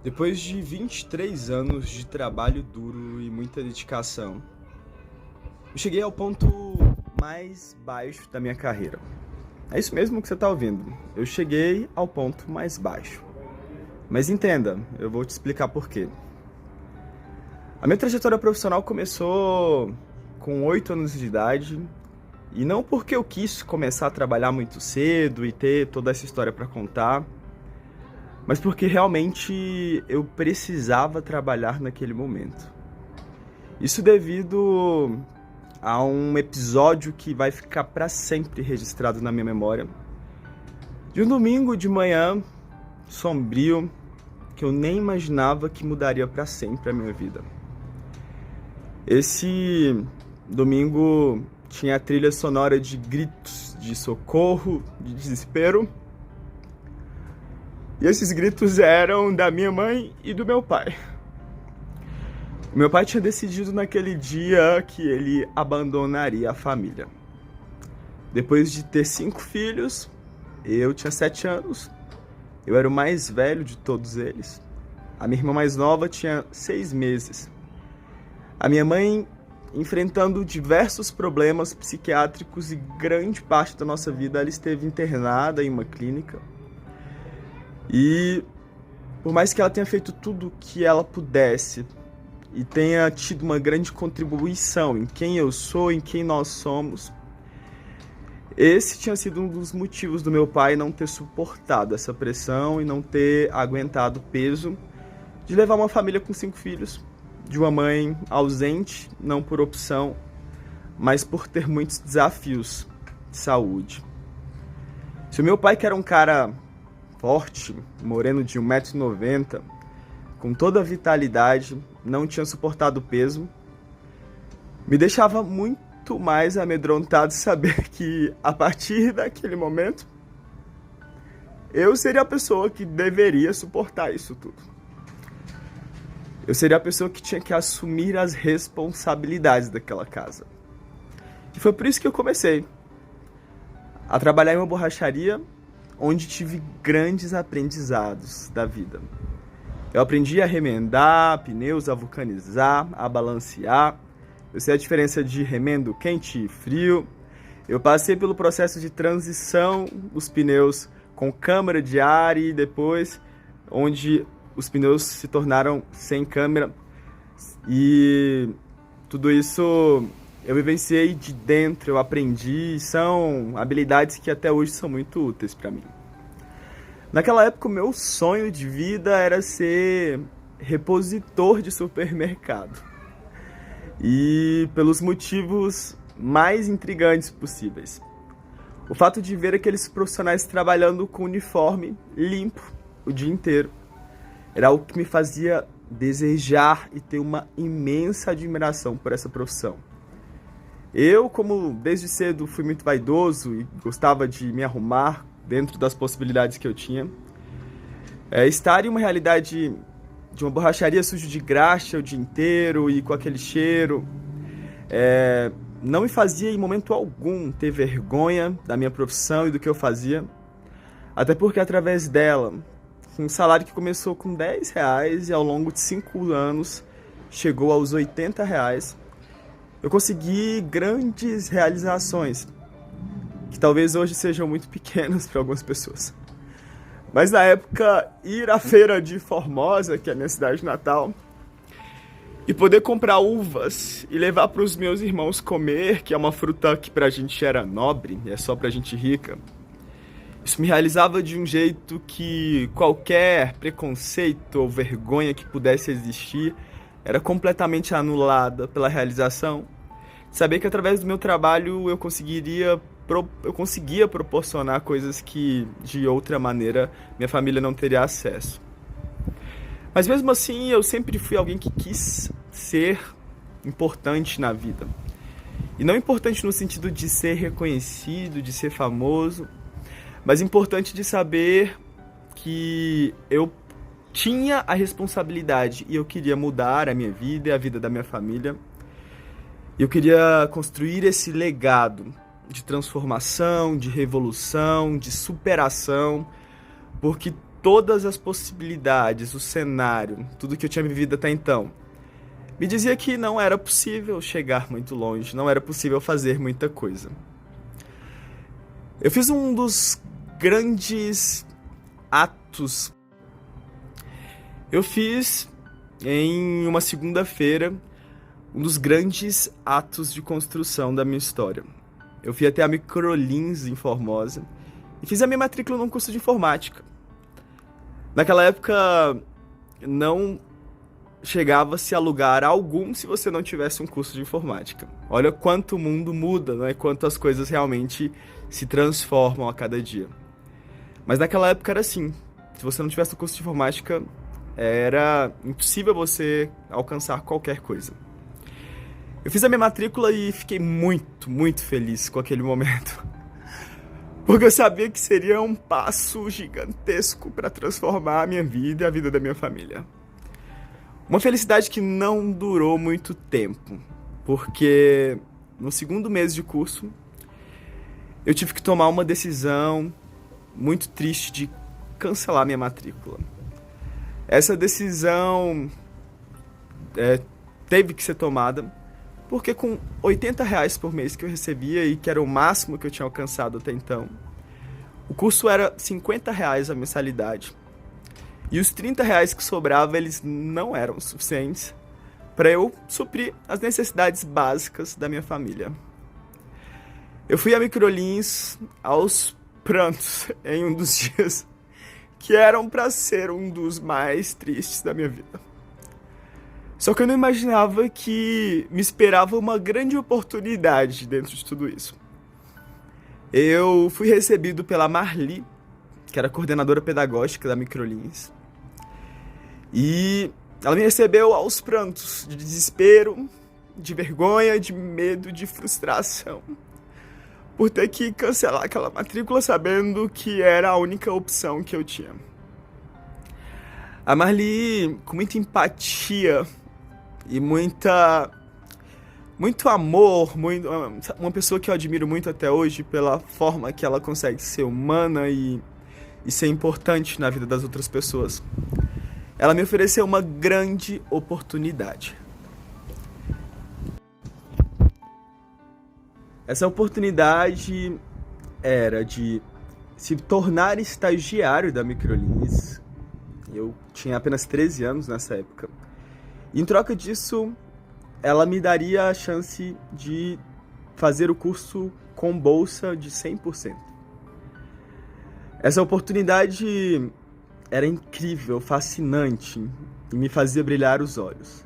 Depois de 23 anos de trabalho duro e muita dedicação, eu cheguei ao ponto mais baixo da minha carreira. É isso mesmo que você está ouvindo. Eu cheguei ao ponto mais baixo. Mas entenda, eu vou te explicar por quê. A minha trajetória profissional começou com 8 anos de idade, e não porque eu quis começar a trabalhar muito cedo e ter toda essa história para contar, mas porque realmente eu precisava trabalhar naquele momento. Isso devido a um episódio que vai ficar para sempre registrado na minha memória. De um domingo de manhã, sombrio, que eu nem imaginava que mudaria para sempre a minha vida. Esse domingo tinha a trilha sonora de gritos, de socorro, de desespero. E esses gritos eram da minha mãe e do meu pai. O meu pai tinha decidido naquele dia que ele abandonaria a família. Depois de ter 5 filhos, eu tinha 7 anos. Eu era o mais velho de todos eles. A minha irmã mais nova tinha 6 meses. A minha mãe enfrentando diversos problemas psiquiátricos e grande parte da nossa vida ela esteve internada em uma clínica. E por mais que ela tenha feito tudo o que ela pudesse e tenha tido uma grande contribuição em quem eu sou, em quem nós somos, esse tinha sido um dos motivos do meu pai não ter suportado essa pressão e não ter aguentado o peso de levar uma família com 5 filhos, de uma mãe ausente, não por opção, mas por ter muitos desafios de saúde. Se o meu pai, que era um cara forte, moreno de 1,90 m, com toda a vitalidade, não tinha suportado o peso, me deixava muito mais amedrontado saber que, a partir daquele momento, eu seria a pessoa que deveria suportar isso tudo. Eu seria a pessoa que tinha que assumir as responsabilidades daquela casa. E foi por isso que eu comecei a trabalhar em uma borracharia, onde tive grandes aprendizados da vida. Eu aprendi a remendar pneus, a vulcanizar, a balancear. Eu sei a diferença de remendo quente e frio. Eu passei pelo processo de transição dos pneus com câmara de ar e depois onde os pneus se tornaram sem câmera. E tudo isso eu vivenciei de dentro, eu aprendi, são habilidades que até hoje são muito úteis para mim. Naquela época, o meu sonho de vida era ser repositor de supermercado. E pelos motivos mais intrigantes possíveis. O fato de ver aqueles profissionais trabalhando com uniforme limpo o dia inteiro era algo que me fazia desejar e ter uma imensa admiração por essa profissão. Eu, como desde cedo fui muito vaidoso e gostava de me arrumar dentro das possibilidades que eu tinha, estar em uma realidade de uma borracharia suja de graxa o dia inteiro e com aquele cheiro, não me fazia em momento algum ter vergonha da minha profissão e do que eu fazia, até porque através dela, um salário que começou com R$10 e ao longo de 5 anos chegou aos R$80, eu consegui grandes realizações, que talvez hoje sejam muito pequenas para algumas pessoas. Mas na época, ir à feira de Formosa, que é a minha cidade natal, e poder comprar uvas e levar para os meus irmãos comer, que é uma fruta que pra gente era nobre, e é só pra gente rica, isso me realizava de um jeito que qualquer preconceito ou vergonha que pudesse existir era completamente anulada pela realização. Saber que através do meu trabalho eu conseguia proporcionar coisas que de outra maneira minha família não teria acesso. Mas mesmo assim eu sempre fui alguém que quis ser importante na vida. E não importante no sentido de ser reconhecido, de ser famoso, mas importante de saber que eu tinha a responsabilidade e eu queria mudar a minha vida e a vida da minha família. Eu queria construir esse legado de transformação, de revolução, de superação, porque todas as possibilidades, o cenário, tudo que eu tinha vivido até então, me dizia que não era possível chegar muito longe, não era possível fazer muita coisa. Eu fiz um dos grandes atos. Eu fiz em uma segunda-feira um dos grandes atos de construção da minha história. Eu fui até a Microlins em Formosa e fiz a minha matrícula num curso de informática. Naquela época não chegava-se a lugar algum se você não tivesse um curso de informática. Olha quanto o mundo muda, não é? Quanto as coisas realmente se transformam a cada dia. Mas naquela época era assim. Se você não tivesse o curso de informática, era impossível você alcançar qualquer coisa. Eu fiz a minha matrícula e fiquei muito, muito feliz com aquele momento. Porque eu sabia que seria um passo gigantesco para transformar a minha vida e a vida da minha família. Uma felicidade que não durou muito tempo, porque no segundo mês de curso, eu tive que tomar uma decisão muito triste de cancelar minha matrícula. Essa decisão teve que ser tomada, porque com R$80 por mês que eu recebia e que era o máximo que eu tinha alcançado até então, o curso era R$50 a mensalidade. E os R$30 que sobrava, eles não eram suficientes para eu suprir as necessidades básicas da minha família. Eu fui a Microlins aos prantos em um dos dias que eram para ser um dos mais tristes da minha vida. Só que eu não imaginava que me esperava uma grande oportunidade dentro de tudo isso. Eu fui recebido pela Marli, que era a coordenadora pedagógica da Microlins. E ela me recebeu aos prantos, de desespero, de vergonha, de medo, de frustração, por ter que cancelar aquela matrícula sabendo que era a única opção que eu tinha. A Marli, com muita empatia e muito amor, uma pessoa que eu admiro muito até hoje pela forma que ela consegue ser humana e ser importante na vida das outras pessoas, ela me ofereceu uma grande oportunidade. Essa oportunidade era de se tornar estagiário da Microlins. Eu tinha apenas 13 anos nessa época. E em troca disso, ela me daria a chance de fazer o curso com bolsa de 100%. Essa oportunidade era incrível, fascinante e me fazia brilhar os olhos.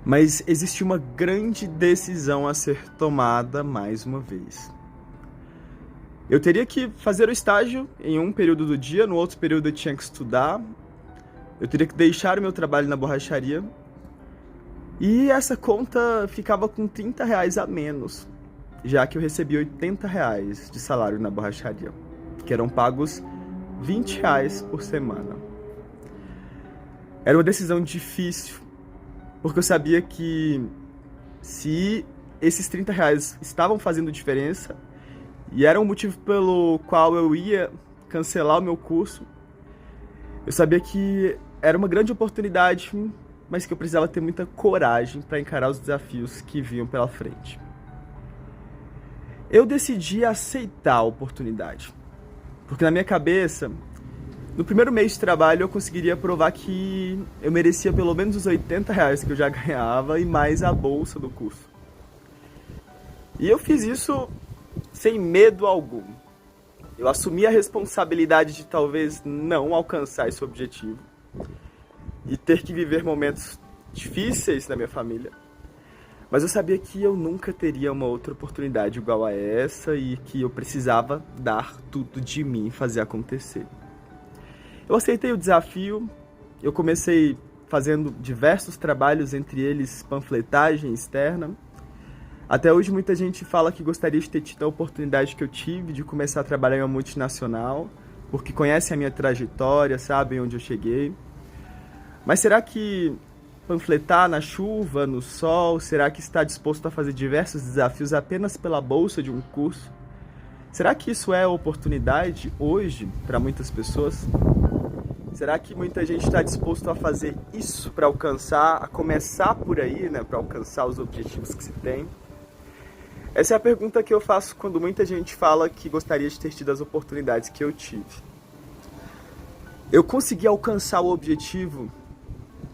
Mas existia uma grande decisão a ser tomada mais uma vez. Eu teria que fazer o estágio em um período do dia, no outro período eu tinha que estudar. Eu teria que deixar o meu trabalho na borracharia. E essa conta ficava com R$30 a menos, já que eu recebia R$80 de salário na borracharia, que eram pagos R$20 por semana. Era uma decisão difícil, porque eu sabia que se esses R$30 estavam fazendo diferença, e era um motivo pelo qual eu ia cancelar o meu curso, eu sabia que era uma grande oportunidade, mas que eu precisava ter muita coragem para encarar os desafios que vinham pela frente. Eu decidi aceitar a oportunidade, porque na minha cabeça, no primeiro mês de trabalho eu conseguiria provar que eu merecia pelo menos os R$80 que eu já ganhava e mais a bolsa do curso. E eu fiz isso sem medo algum. Eu assumi a responsabilidade de talvez não alcançar esse objetivo e ter que viver momentos difíceis na minha família. Mas eu sabia que eu nunca teria uma outra oportunidade igual a essa e que eu precisava dar tudo de mim e fazer acontecer. Eu aceitei o desafio, eu comecei fazendo diversos trabalhos, entre eles panfletagem externa. Até hoje muita gente fala que gostaria de ter tido a oportunidade que eu tive de começar a trabalhar em uma multinacional, porque conhecem a minha trajetória, sabem onde eu cheguei. Mas será que panfletar na chuva, no sol, será que está disposto a fazer diversos desafios apenas pela bolsa de um curso? Será que isso é oportunidade hoje para muitas pessoas? Será que muita gente está disposto a fazer isso para alcançar, a começar por aí, né, para alcançar os objetivos que se tem? Essa é a pergunta que eu faço quando muita gente fala que gostaria de ter tido as oportunidades que eu tive. Eu consegui alcançar o objetivo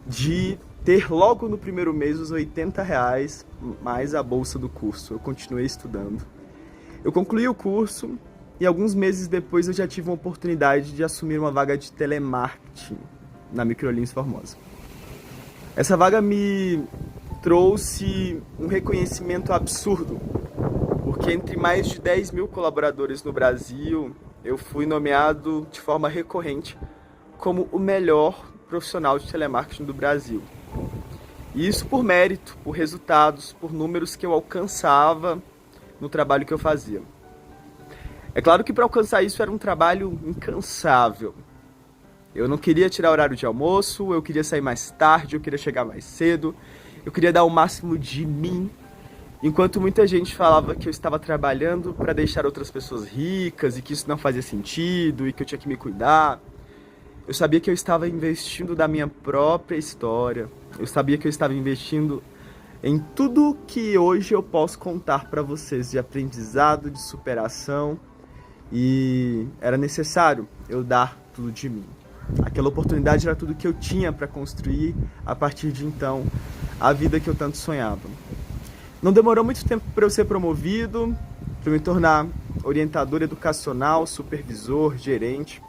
de ter logo no primeiro mês os R$ 80 mais a bolsa do curso. Eu continuei estudando. Eu concluí o curso e alguns meses depois eu já tive uma oportunidade de assumir uma vaga de telemarketing na Microlins Formosa. Essa vaga me trouxe um reconhecimento absurdo, porque entre mais de 10 mil colaboradores no Brasil, eu fui nomeado de forma recorrente como o melhor profissional de telemarketing do Brasil. E isso por mérito, por resultados, por números que eu alcançava no trabalho que eu fazia. É claro que para alcançar isso era um trabalho incansável. Eu não queria tirar horário de almoço, eu queria sair mais tarde, eu queria chegar mais cedo, eu queria dar o máximo de mim, enquanto muita gente falava que eu estava trabalhando para deixar outras pessoas ricas e que isso não fazia sentido e que eu tinha que me cuidar. Eu sabia que eu estava investindo da minha própria história, eu sabia que eu estava investindo em tudo que hoje eu posso contar para vocês de aprendizado, de superação, e era necessário eu dar tudo de mim. Aquela oportunidade era tudo que eu tinha para construir a partir de então a vida que eu tanto sonhava. Não demorou muito tempo para eu ser promovido, para eu me tornar orientador educacional, supervisor, gerente,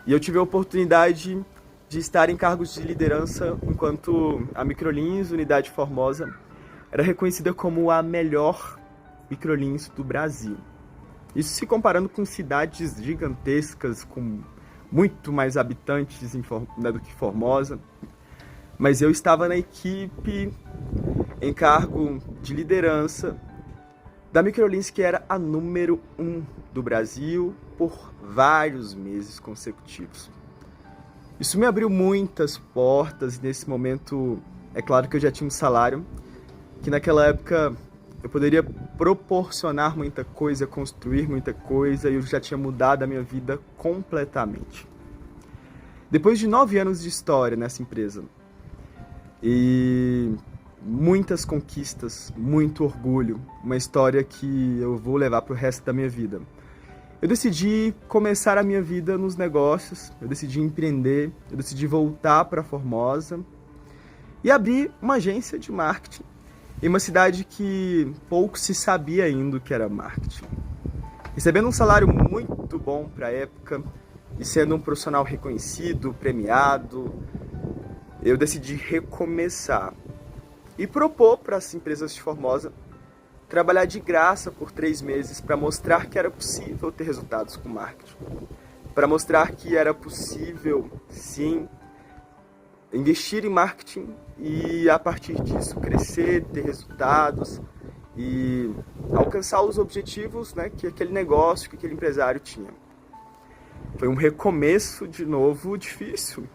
e eu tive a oportunidade de estar em cargos de liderança enquanto a Microlins, Unidade Formosa, era reconhecida como a melhor Microlins do Brasil. Isso se comparando com cidades gigantescas, com muito mais habitantes do que Formosa. Mas eu estava na equipe, em cargo de liderança, da Microlins, que era a número 1 do Brasil, por vários meses consecutivos. Isso me abriu muitas portas e nesse momento, é claro que eu já tinha um salário, que naquela época eu poderia proporcionar muita coisa, construir muita coisa, e eu já tinha mudado a minha vida completamente. Depois de 9 anos de história nessa empresa, e muitas conquistas, muito orgulho, uma história que eu vou levar para o resto da minha vida, eu decidi começar a minha vida nos negócios, eu decidi empreender, eu decidi voltar para Formosa e abrir uma agência de marketing em uma cidade que pouco se sabia ainda o que era marketing. Recebendo um salário muito bom para a época e sendo um profissional reconhecido, premiado, eu decidi recomeçar e propor para as empresas de Formosa trabalhar de graça por 3 meses para mostrar que era possível ter resultados com marketing. Para mostrar que era possível, sim, investir em marketing e a partir disso crescer, ter resultados e alcançar os objetivos, né, que aquele negócio, que aquele empresário tinha. Foi um recomeço de novo difícil,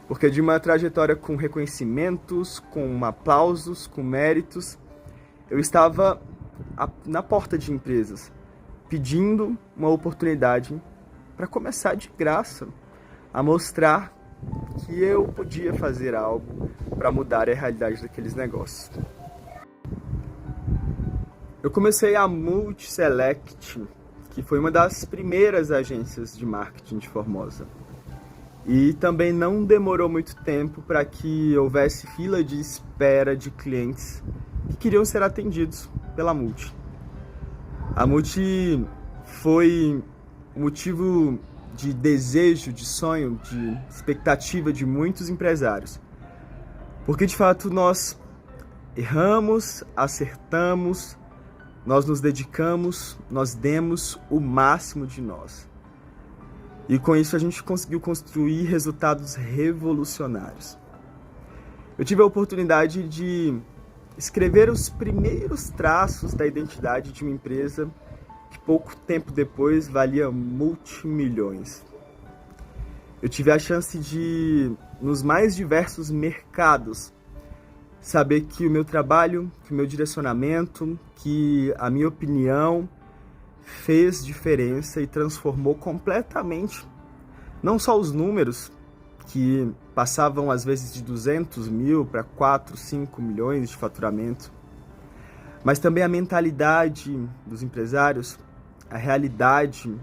porque de uma trajetória com reconhecimentos, com aplausos, com méritos, eu estava na porta de empresas, pedindo uma oportunidade para começar de graça, a mostrar que eu podia fazer algo para mudar a realidade daqueles negócios. Eu comecei a Multiselect, que foi uma das primeiras agências de marketing de Formosa. E também não demorou muito tempo para que houvesse fila de espera de clientes que queriam ser atendidos pela Multi. A Multi foi motivo de desejo, de sonho, de expectativa de muitos empresários. Porque de fato nós erramos, acertamos, nós nos dedicamos, nós demos o máximo de nós. E com isso a gente conseguiu construir resultados revolucionários. Eu tive a oportunidade de escrever os primeiros traços da identidade de uma empresa que pouco tempo depois valia multimilhões. Eu tive a chance de, nos mais diversos mercados, saber que o meu trabalho, que o meu direcionamento, que a minha opinião fez diferença e transformou completamente não só os números, que passavam às vezes de 200 mil para 4, 5 milhões de faturamento, mas também a mentalidade dos empresários, a realidade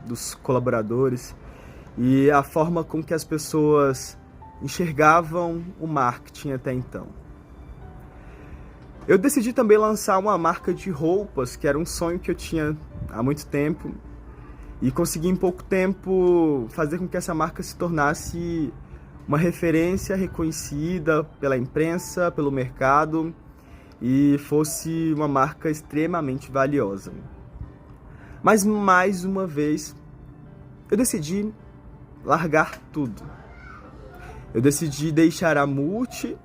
dos colaboradores e a forma com que as pessoas enxergavam o marketing até então. Eu decidi também lançar uma marca de roupas, que era um sonho que eu tinha há muito tempo, e consegui em pouco tempo fazer com que essa marca se tornasse uma referência reconhecida pela imprensa, pelo mercado, e fosse uma marca extremamente valiosa. Mas mais uma vez, eu decidi largar tudo. Eu decidi deixar a Multi,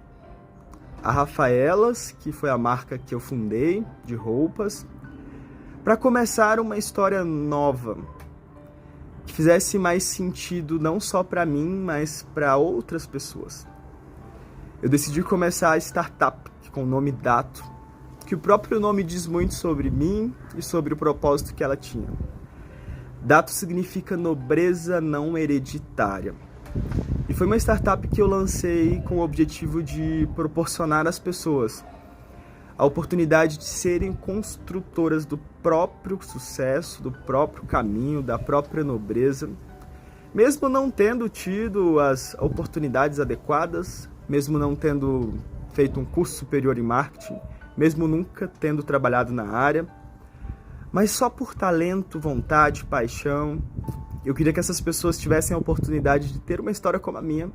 a Rafaelas, que foi a marca que eu fundei de roupas, para começar uma história nova, que fizesse mais sentido não só para mim, mas para outras pessoas. Eu decidi começar a startup com o nome Dato, que o próprio nome diz muito sobre mim e sobre o propósito que ela tinha. Dato significa nobreza não hereditária. E foi uma startup que eu lancei com o objetivo de proporcionar às pessoas a oportunidade de serem construtoras do próprio sucesso, do próprio caminho, da própria nobreza, mesmo não tendo tido as oportunidades adequadas, mesmo não tendo feito um curso superior em marketing, mesmo nunca tendo trabalhado na área, mas só por talento, vontade, paixão. Eu queria que essas pessoas tivessem a oportunidade de ter uma história como a minha,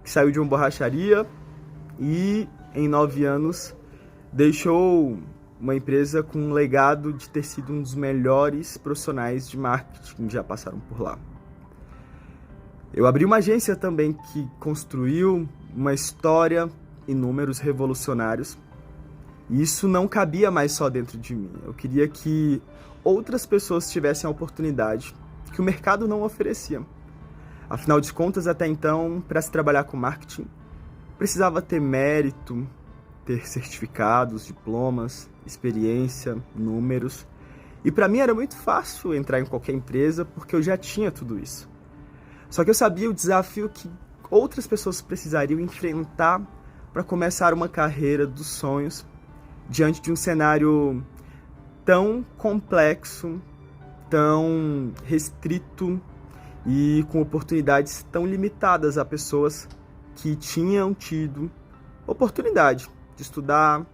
que saiu de uma borracharia e, em 9 anos, deixou uma empresa com um legado de ter sido um dos melhores profissionais de marketing que já passaram por lá. Eu abri uma agência também que construiu uma história e números revolucionários, e isso não cabia mais só dentro de mim. Eu queria que outras pessoas tivessem a oportunidade que o mercado não oferecia. Afinal de contas, até então, para se trabalhar com marketing, precisava ter mérito, ter certificados, diplomas, experiência, números. E para mim era muito fácil entrar em qualquer empresa porque eu já tinha tudo isso. Só que eu sabia o desafio que outras pessoas precisariam enfrentar para começar uma carreira dos sonhos diante de um cenário tão complexo, tão restrito e com oportunidades tão limitadas a pessoas que tinham tido oportunidade de estudar,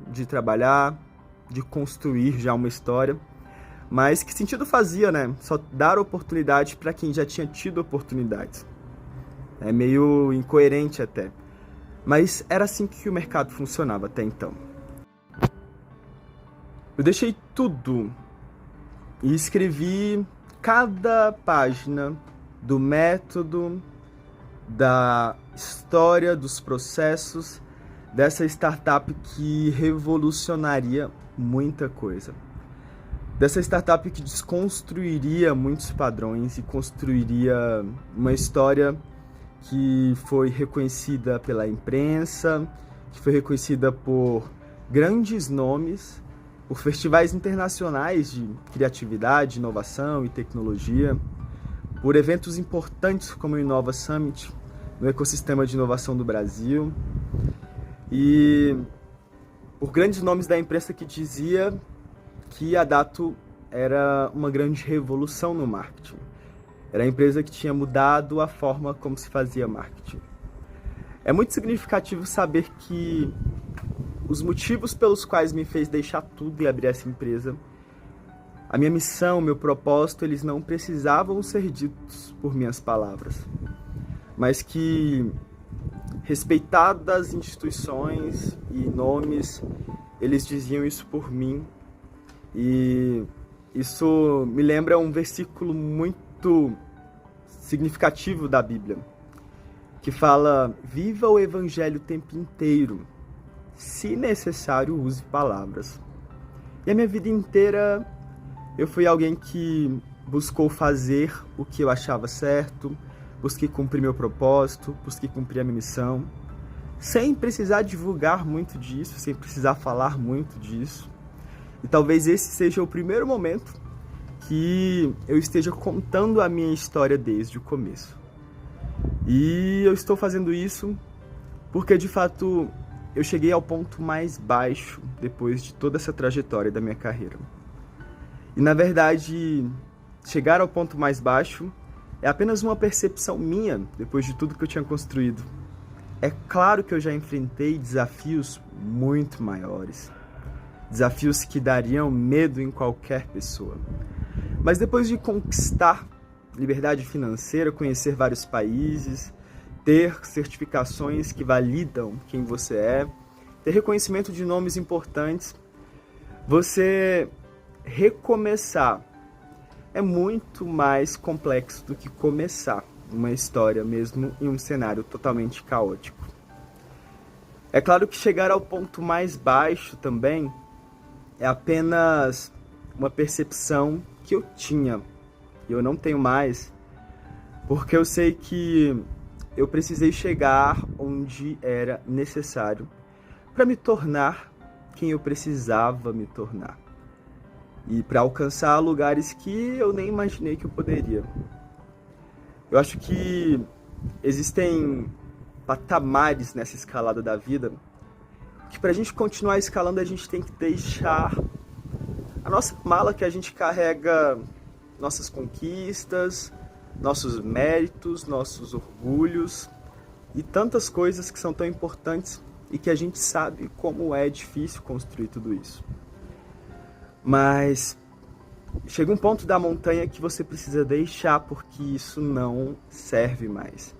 de trabalhar, de construir já uma história. Mas que sentido fazia, né? Só dar oportunidade para quem já tinha tido oportunidades. É meio incoerente até. Mas era assim que o mercado funcionava até então. Eu deixei tudo e escrevi cada página do método, da história, dos processos dessa startup que revolucionaria muita coisa. Dessa startup que desconstruiria muitos padrões e construiria uma história que foi reconhecida pela imprensa, que foi reconhecida por grandes nomes, por festivais internacionais de criatividade, inovação e tecnologia, por eventos importantes como o Innova Summit, no ecossistema de inovação do Brasil, e por grandes nomes da imprensa que dizia que a Dato era uma grande revolução no marketing. Era a empresa que tinha mudado a forma como se fazia marketing. É muito significativo saber que os motivos pelos quais me fez deixar tudo e abrir essa empresa, a minha missão, meu propósito, eles não precisavam ser ditos por minhas palavras, mas que, respeitadas instituições e nomes, eles diziam isso por mim. E isso me lembra um versículo muito significativo da Bíblia, que fala: viva o evangelho o tempo inteiro, se necessário use palavras. E a minha vida inteira eu fui alguém que buscou fazer o que eu achava certo, busquei cumprir meu propósito, busquei cumprir a minha missão, sem precisar divulgar muito disso, sem precisar falar muito disso. E talvez esse seja o primeiro momento que eu esteja contando a minha história desde o começo. E eu estou fazendo isso porque, de fato, eu cheguei ao ponto mais baixo depois de toda essa trajetória da minha carreira. E, na verdade, chegar ao ponto mais baixo é apenas uma percepção minha depois de tudo que eu tinha construído. É claro que eu já enfrentei desafios muito maiores. Desafios que dariam medo em qualquer pessoa. Mas depois de conquistar liberdade financeira, conhecer vários países, ter certificações que validam quem você é, ter reconhecimento de nomes importantes, você recomeçar é muito mais complexo do que começar uma história mesmo em um cenário totalmente caótico. É claro que chegar ao ponto mais baixo também é apenas uma percepção que eu tinha e eu não tenho mais, porque eu sei que eu precisei chegar onde era necessário para me tornar quem eu precisava me tornar e para alcançar lugares que eu nem imaginei que eu poderia. Eu acho que existem patamares nessa escalada da vida que para a gente continuar escalando a gente tem que deixar a nossa mala que a gente carrega nossas conquistas, nossos méritos, nossos orgulhos e tantas coisas que são tão importantes e que a gente sabe como é difícil construir tudo isso. Mas chega um ponto da montanha que você precisa deixar porque isso não serve mais.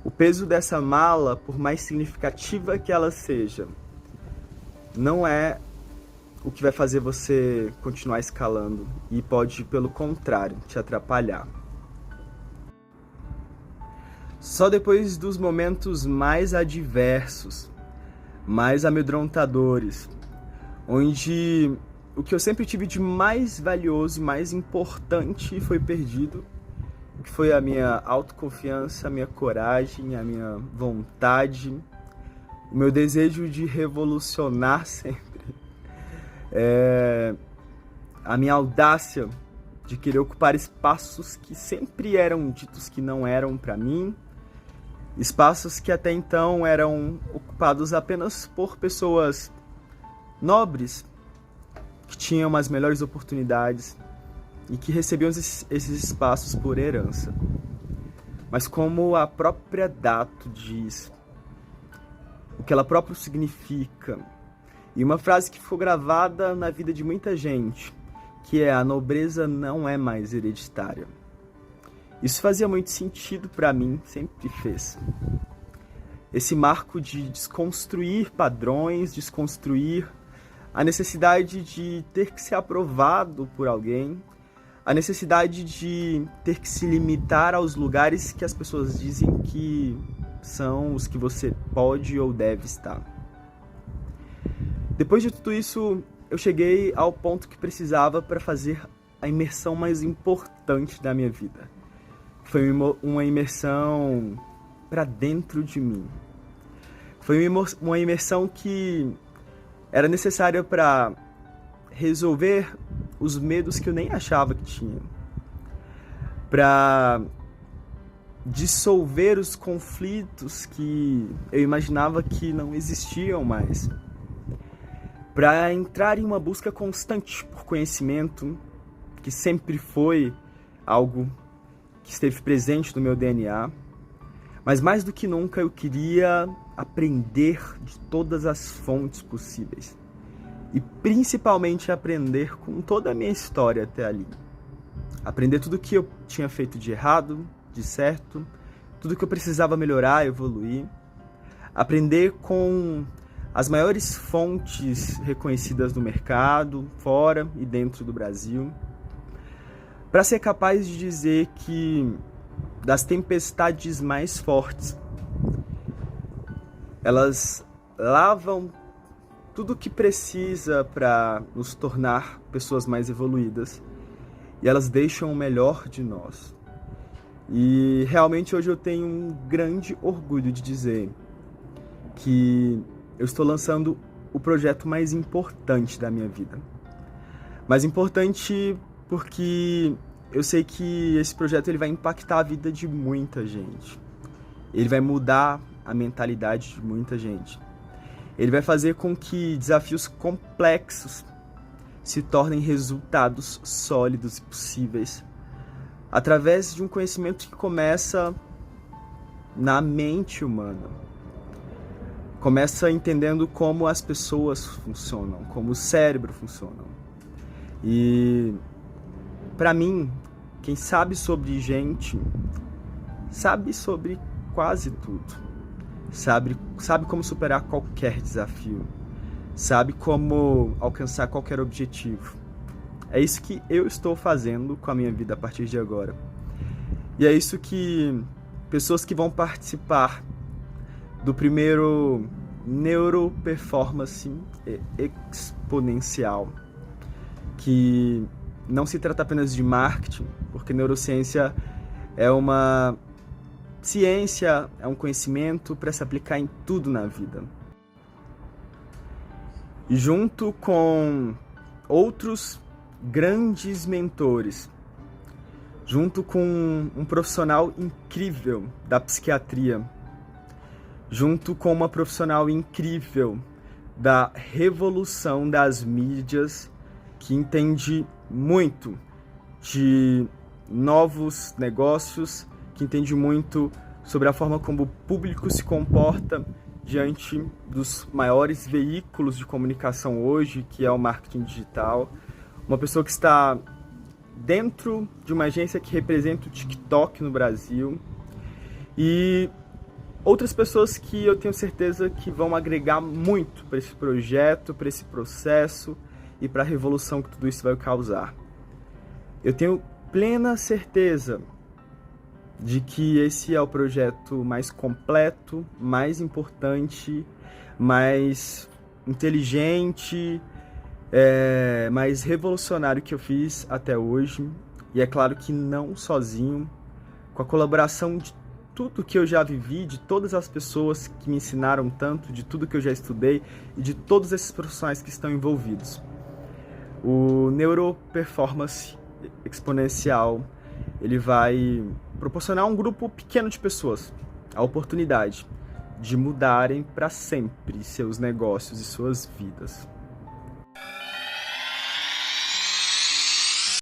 O peso dessa mala, por mais significativa que ela seja, não é o que vai fazer você continuar escalando e pode, pelo contrário, te atrapalhar. Só depois dos momentos mais adversos, mais amedrontadores, onde o que eu sempre tive de mais valioso e mais importante foi perdido, que foi a minha autoconfiança, a minha coragem, a minha vontade, o meu desejo de revolucionar sempre, a minha audácia de querer ocupar espaços que sempre eram ditos que não eram para mim, espaços que até então eram ocupados apenas por pessoas nobres, que tinham as melhores oportunidades e que recebiam esses espaços por herança. Mas como a própria Dato diz, o que ela própria significa, e uma frase que ficou gravada na vida de muita gente, que é: a nobreza não é mais hereditária. Isso fazia muito sentido para mim, sempre fez. Esse marco de desconstruir padrões, desconstruir a necessidade de ter que ser aprovado por alguém, a necessidade de ter que se limitar aos lugares que as pessoas dizem que são os que você pode ou deve estar. Depois de tudo isso, eu cheguei ao ponto que precisava para fazer a imersão mais importante da minha vida. Foi uma imersão para dentro de mim. Foi uma imersão que era necessária para resolver os medos que eu nem achava que tinha, para dissolver os conflitos que eu imaginava que não existiam mais, para entrar em uma busca constante por conhecimento, que sempre foi algo que esteve presente no meu DNA, mas mais do que nunca eu queria aprender de todas as fontes possíveis. E principalmente aprender com toda a minha história até ali. Aprender tudo que eu tinha feito de errado, de certo, tudo que eu precisava melhorar, evoluir. Aprender com as maiores fontes reconhecidas no mercado, fora e dentro do Brasil. Para ser capaz de dizer que das tempestades mais fortes, elas lavam tudo o que precisa para nos tornar pessoas mais evoluídas e elas deixam o melhor de nós. E realmente hoje eu tenho um grande orgulho de dizer que eu estou lançando o projeto mais importante da minha vida. Mais importante porque eu sei que esse projeto ele vai impactar a vida de muita gente. Ele vai mudar a mentalidade de muita gente. Ele vai fazer com que desafios complexos se tornem resultados sólidos e possíveis através de um conhecimento que começa na mente humana. Começa entendendo como as pessoas funcionam, como o cérebro funciona. E, para mim, quem sabe sobre gente, sabe sobre quase tudo. Sabe como superar qualquer desafio. Sabe como alcançar qualquer objetivo. É isso que eu estou fazendo com a minha vida a partir de agora. E é isso que pessoas que vão participar do primeiro Neuroperformance Exponencial, que não se trata apenas de marketing, porque neurociência é uma ciência, é um conhecimento para se aplicar em tudo na vida. E junto com outros grandes mentores, junto com um profissional incrível da psiquiatria, junto com uma profissional incrível da revolução das mídias, que entende muito de novos negócios, que entende muito sobre a forma como o público se comporta diante dos maiores veículos de comunicação hoje, que é o marketing digital. Uma pessoa que está dentro de uma agência que representa o TikTok no Brasil. E outras pessoas que eu tenho certeza que vão agregar muito para esse projeto, para esse processo e para a revolução que tudo isso vai causar. Eu tenho plena certeza de que esse é o projeto mais completo, mais importante, mais inteligente, mais revolucionário que eu fiz até hoje. E é claro que não sozinho, com a colaboração de tudo que eu já vivi, de todas as pessoas que me ensinaram tanto, de tudo que eu já estudei e de todos esses profissionais que estão envolvidos. O Neuroperformance Exponencial, ele vai proporcionar a um grupo pequeno de pessoas a oportunidade de mudarem para sempre seus negócios e suas vidas.